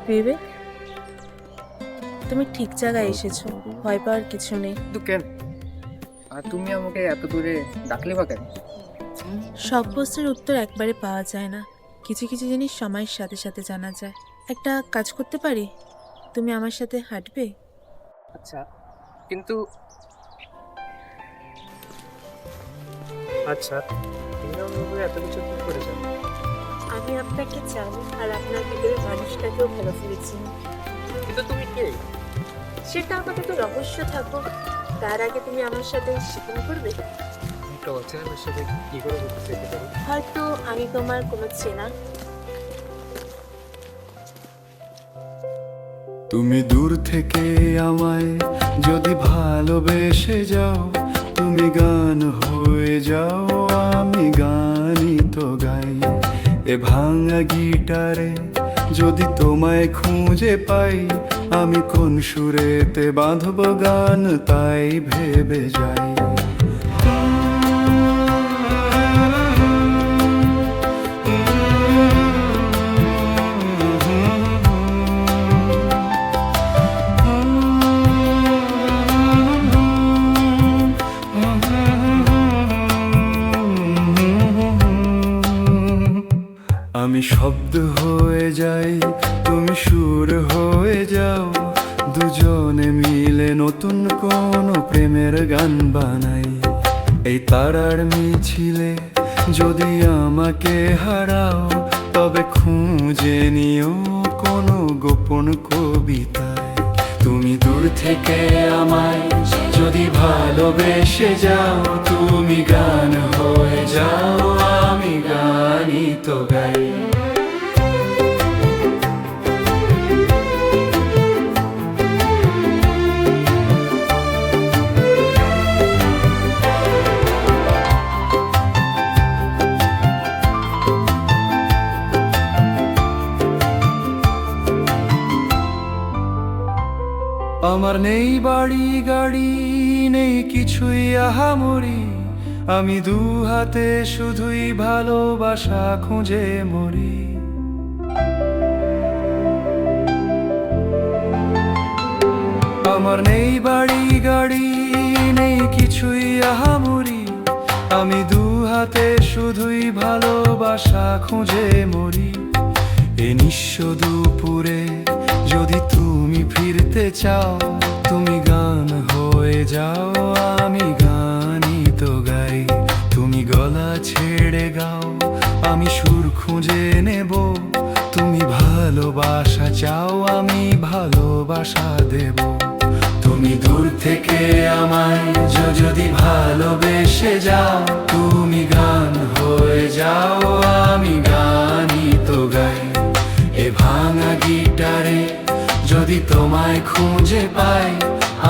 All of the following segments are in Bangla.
বিবেক, তুমি ঠিক জায়গায় এসেছো, ভয় পাওয়ার কিছু নেই। কিন্তু কেন? আর তুমি আমাকে এত দূরে ডাকলে বা কেন? সব প্রশ্নের উত্তর একবারে পাওয়া যায় না, কিছু কিছু জিনিস সময়ের সাথে সাথে জানা যায়। একটা কাজ করতে পারি, তুমি আমার সাথে হাঁটবে? আচ্ছা, কিন্তু আচ্ছা, তুমি আমার উপরে এত কিছু কি করে জানো? আমি আপনাকে জানি, আর আপনার ভিতরে মানুষটাকেও ভালো ফেলেছি। কিন্তু তুমি কে? সেটা আপাতত রহস্য থাকুক, তার আগে তুমি আমার সাথে শিকার করবে। একটা অচেনার সাথে কি করে করতে চাইতে পারি? হয়তো আমি তোমার কোনো চেনা। তুমি দূর থেকে আমায় যদি ভালোবেসে যাও, তুমি গান হয়ে যাও, আমি গানই তো গাই। এ ভাঙা গিটারে যদি তোমায় খুঁজে পাই, আমি কোন সুরেতে বাঁধব গান তাই ভেবে যাই। আমি শব্দ হয়ে যাই, তুমি সুর হয়ে যাও, দুজনে মিলে নতুন কোন প্রেমের গান বানাই। এই তারার মিছিলে যদি আমাকে হারাও, তবে খুঁজে নিও কোনো গোপন কবিতায়। তুমি দূর থেকে আমায় যদি ভালোবেসে যাও, তুমি গান হয়ে যাও, আমি গানই তো গাই। আমার নেই বাড়ি গাড়ি, নেই কিছুই আহামরি, আমি দু হাতে শুধুই ভালোবাসা খুঁজে মরি। আমার নেই বাড়ি গাড়ি, নেই কিছুই আহামরি, আমি দু হাতে শুধুই ভালোবাসা খুঁজে মরি। এ নিঃস্ব দুপুরে যদি তুমি ফিরতে চাও, তুমি গান হয়ে যাও, আমি গানই তো গাই। তুমি গলা ছেড়ে গাও, আমি সুর খুঁজে নেব, তুমি ভালোবাসা চাও, আমি ভালোবাসা দেব। তুমি দূর থেকে আমায় যদি ভালোবেসে যাও, তুমি গান হয়ে যাও, আমি গানই তো গাই। এ ভাঙা গিটারে যদি তোমায় খুঁজে পাই,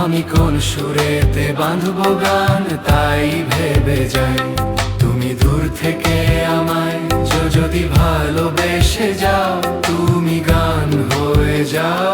আমি কোন সুরেতে বাঁধব গান তাই ভেবে যাই। তুমি দূর থেকে আমায় যদি ভালোবেসে যাও, তুমি গান হয়ে যাও,